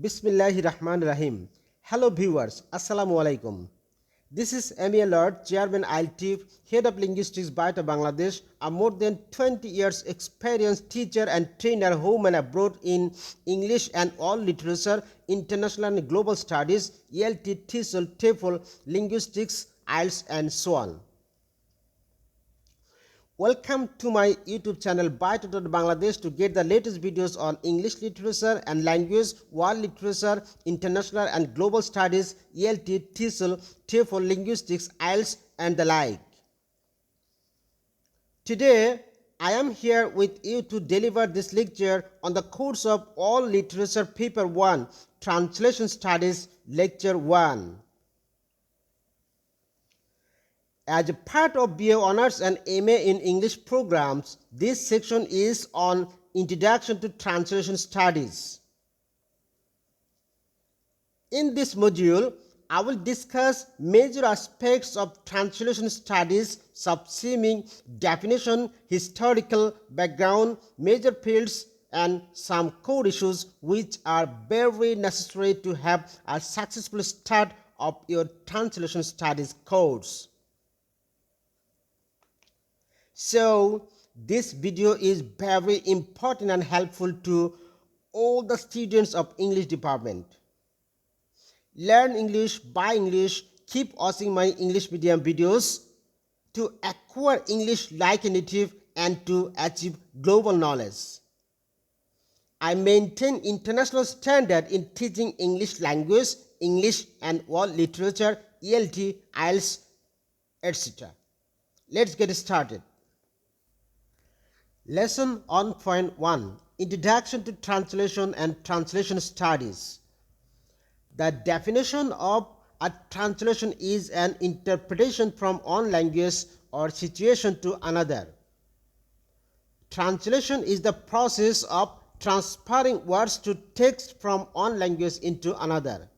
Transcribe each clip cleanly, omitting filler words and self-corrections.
Bismillahirrahmanirrahim. Hello viewers, Assalamu alaikum. This is Emergence, Chairman Int'l, Head of Linguistics by Bangladesh, a more than 20 years experienced teacher and trainer home and abroad in English and all literature, international and global studies, ELT, TESOL, linguistics, IELTS and so on. Welcome to my YouTube channel by Bangladesh to get the latest videos on English literature and language, world literature, international and global studies, ELT, TESOL, linguistics, IELTS and the like. Today, I am here with you to deliver this lecture on the course of All Literature Paper 1, Translation Studies, Lecture 1. As a part of BA Honours and MA in English programs, this section is on Introduction to Translation Studies. In this module, I will discuss major aspects of translation studies, subsuming definition, historical background, major fields, and some core issues which are very necessary to have a successful start of your translation studies course. So, this video is very important and helpful to all the students of English department. Learn English, buy English, keep watching my English medium videos to acquire English like a native and to achieve global knowledge. I maintain international standard in teaching English language, English and world literature, ELT, IELTS, etc. Let's get started. Lesson on point 1, Introduction to Translation and Translation Studies. The definition of a translation is an interpretation from one language or situation to another. Translation is the process of transferring words to text from one language into another.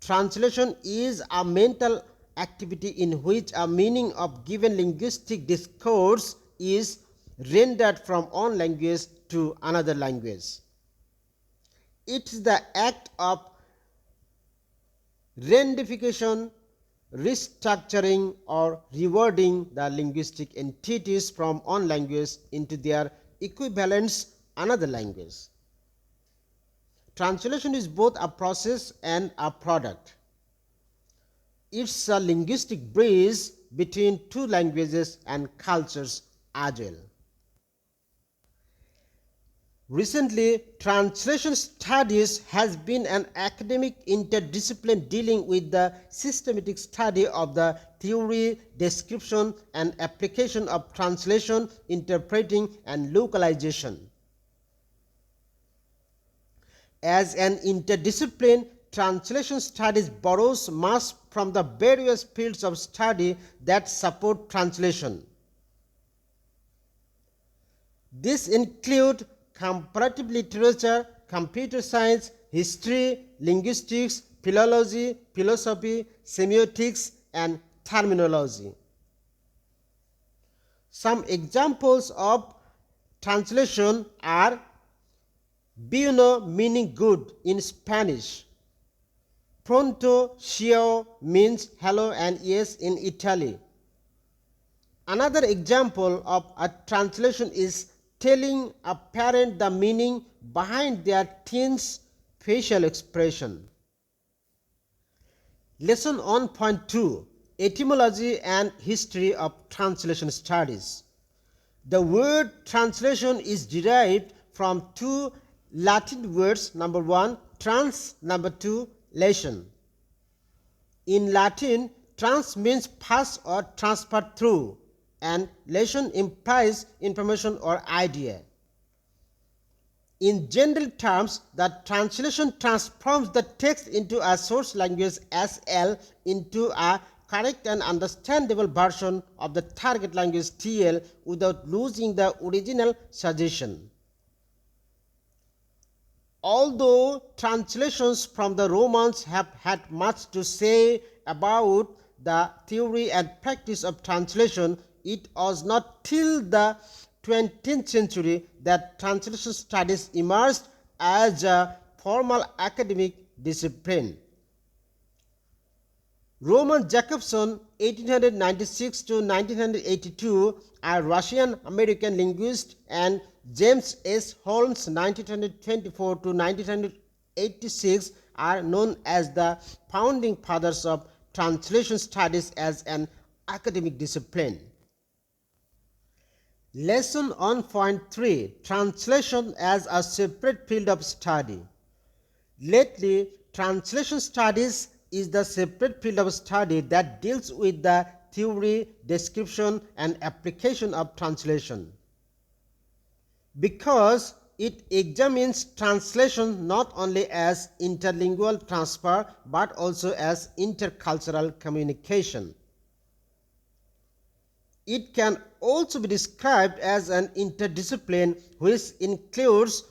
Translation is a mental activity in which a meaning of given linguistic discourse is rendered from one language to another language. It is the act of rendification, restructuring or rewording the linguistic entities from one language into their equivalents another language. Translation is both a process and a product. It's a linguistic bridge between two languages and cultures as well. Recently, translation studies has been an academic interdiscipline dealing with the systematic study of the theory, description, and application of translation, interpreting, and localization. As an interdiscipline, translation studies borrows much from the various fields of study that support translation. These include comparative literature, computer science, history, linguistics, philology, philosophy, semiotics, and terminology. Some examples of translation are bueno meaning good in Spanish, pronto ciao means hello and yes in Italy. Another example of a translation is telling a parent the meaning behind their teen's facial expression. Lesson on point 2, Etymology and History of Translation Studies. The word translation is derived from two Latin words, number 1, trans, number 2, lation. In Latin, trans means pass or transfer through, and lation implies information or idea. In general terms, the translation transforms the text into a source language SL into a correct and understandable version of the target language TL without losing the original suggestion. Although translations from the Romans have had much to say about the theory and practice of translation, it was not till the 20th century that translation studies emerged as a formal academic discipline. Roman Jacobson (1896 to 1982), a Russian-American linguist, and James S. Holmes (1924 to 1986) are known as the founding fathers of translation studies as an academic discipline. Lesson on point 3: Translation as a separate field of study. Lately, translation studies is the separate field of study that deals with the theory, description, and application of translation. Because it examines translation not only as interlingual transfer but also as intercultural communication. It can also be described as an interdiscipline which includes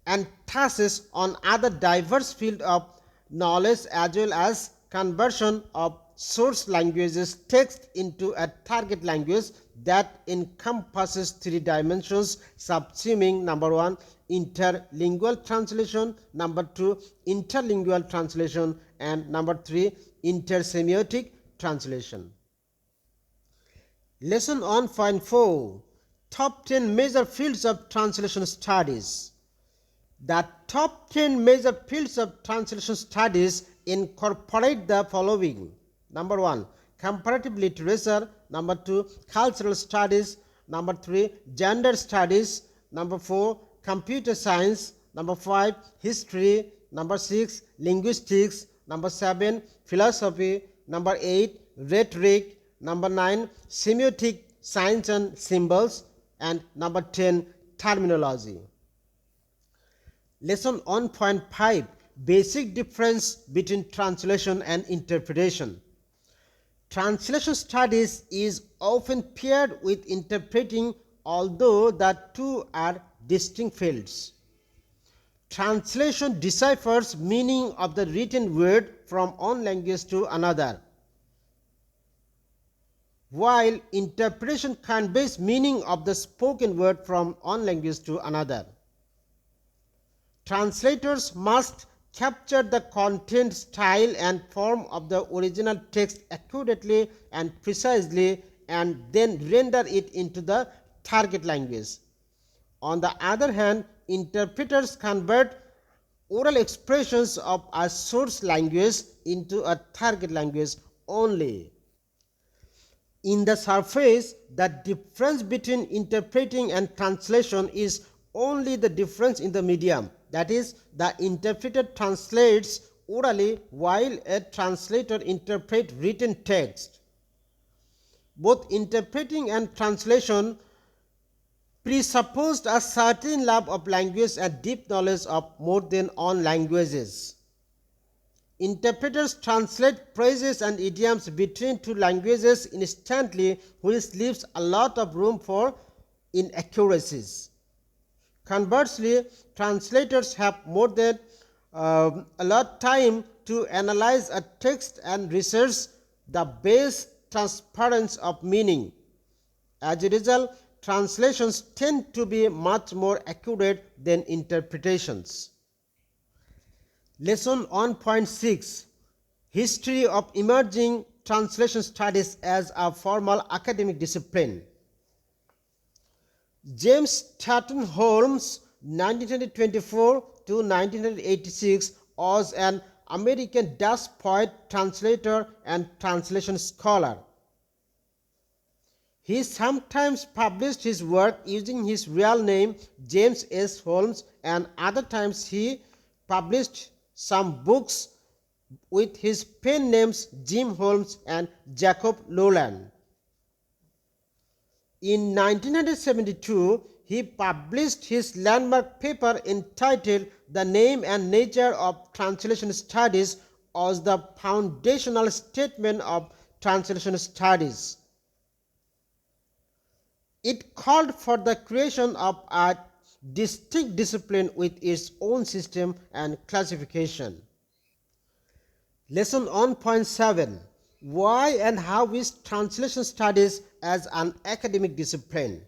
and touches on other diverse fields of knowledge as well as conversion of source languages text into a target language that encompasses three dimensions subsuming: number 1, interlingual translation; number 2, interlingual translation; and number 3, intersemiotic translation. Lesson on point 4: Top 10 major fields of translation studies. The top 10 major fields of translation studies incorporate the following: number 1, comparative literature; number 2, cultural studies; number 3, gender studies; number 4, computer science; number 5, history; number 6, linguistics; number 7, philosophy; number 8, rhetoric; number 9, semiotic signs and symbols; and number 10, terminology. Lesson on point 5: Basic difference between translation and interpretation. Translation studies is often paired with interpreting, although the two are distinct fields. Translation deciphers meaning of the written word from one language to another, while interpretation conveys meaning of the spoken word from one language to another. Translators must capture the content, style, and form of the original text accurately and precisely and then render it into the target language. On the other hand, interpreters convert oral expressions of a source language into a target language only. In the surface, the difference between interpreting and translation is only the difference in the medium. That is, the interpreter translates orally while a translator interprets written text. Both interpreting and translation presupposed a certain love of language and deep knowledge of more than one languages. Interpreters translate phrases and idioms between two languages instantly, which leaves a lot of room for inaccuracies. Conversely, translators have more than a lot of time to analyze a text and research the base transference of meaning. As a result, translations tend to be much more accurate than interpretations. Lesson on point 6: History of emerging translation studies as a formal academic discipline. James Tatton Holmes (1924 to 1986) was an American Dutch poet, translator, and translation scholar. He sometimes published his work using his real name James S. Holmes, and other times he published some books with his pen names Jim Holmes and Jacob Lowland. In 1972, he published his landmark paper entitled "The Name and Nature of Translation Studies" as the foundational statement of translation studies. It called for the creation of a distinct discipline with its own system and classification. Lesson on point 7: Why and how is translation studies as an academic discipline?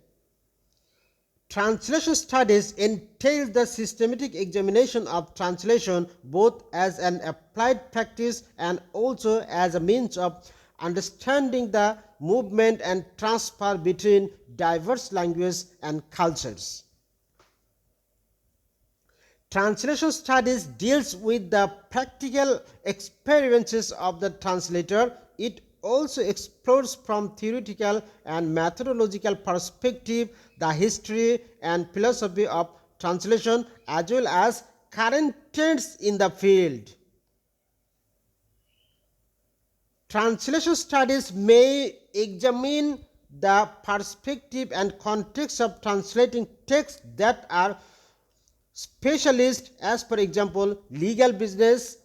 Translation studies entails the systematic examination of translation both as an applied practice and also as a means of understanding the movement and transfer between diverse languages and cultures. Translation studies deals with the practical experiences of the translator. It also explores from theoretical and methodological perspective the history and philosophy of translation as well as current trends in the field. Translation studies may examine the perspective and context of translating texts that are specialist, as for example legal, business,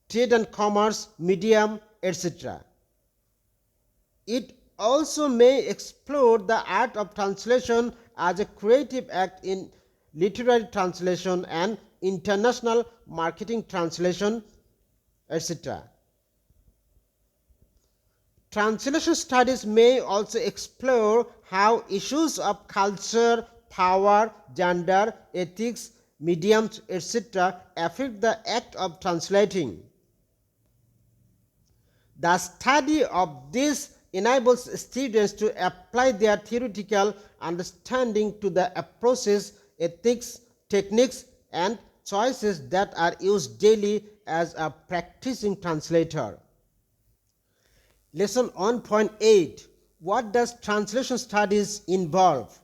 trade and commerce, medium, etc. It also may explore the art of translation as a creative act in literary translation and international marketing translation, etc. Translation studies may also explore how issues of culture, power, gender, ethics, mediums, etc. affect the act of translating. The study of this enables students to apply their theoretical understanding to the approaches, ethics, techniques, and choices that are used daily as a practicing translator. Lesson 1.8. What does translation studies involve?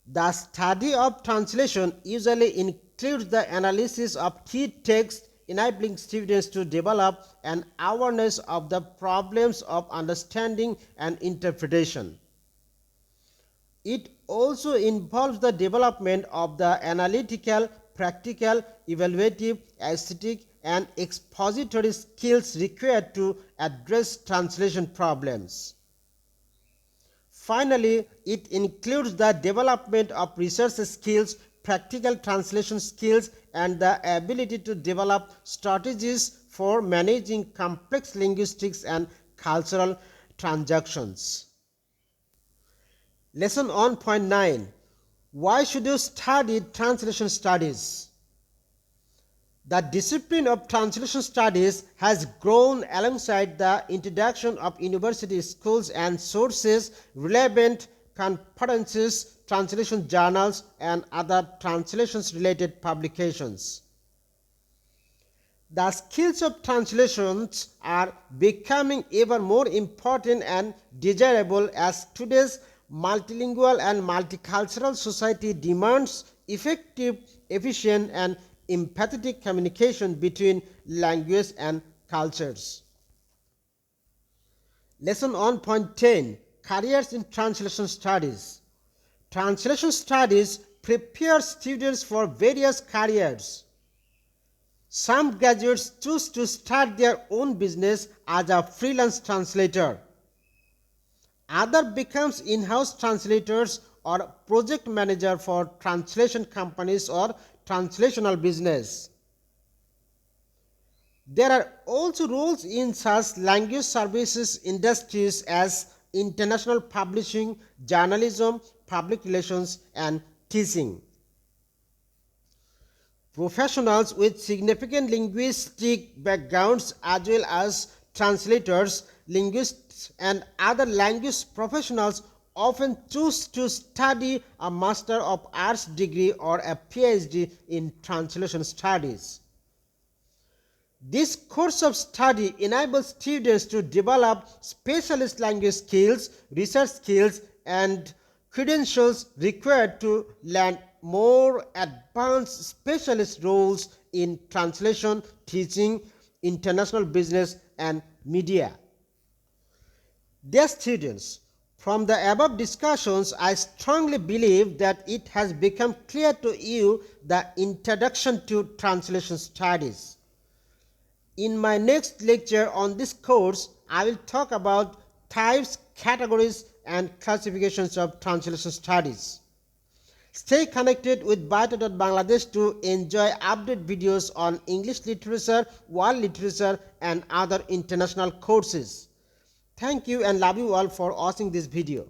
The study of translation usually includes the analysis of key texts, enabling students to develop an awareness of the problems of understanding and interpretation. It also involves the development of the analytical, practical, evaluative, aesthetic, and expository skills required to address translation problems. Finally, it includes the development of research skills, practical translation skills, and the ability to develop strategies for managing complex linguistics and cultural transactions. Lesson 1.9. Why should you study translation studies? The discipline of translation studies has grown alongside the introduction of university schools and sources, relevant conferences, translation journals, and other translations-related publications. The skills of translations are becoming ever more important and desirable as today's multilingual and multicultural society demands effective, efficient, and empathetic communication between languages and cultures. Lesson 1.10. Careers in Translation Studies. Translation studies prepare students for various careers. Some graduates choose to start their own business as a freelance translator. Others becomes in-house translators or project manager for translation companies or translational business. There are also roles in such language services industries as international publishing, journalism, public relations, and teaching. Professionals with significant linguistic backgrounds as well as translators, linguists, and other language professionals often choose to study a Master of Arts degree or a PhD in translation studies. This course of study enables students to develop specialist language skills, research skills, and credentials required to land more advanced specialist roles in translation, teaching, international business, and media. Dear students, from the above discussions, I strongly believe that it has become clear to you the introduction to translation studies. In my next lecture on this course, I will talk about types, categories, and classifications of translation studies. Stay connected with Bangladesh to enjoy update videos on English literature, world literature, and other international courses. Thank you and love you all for watching this video.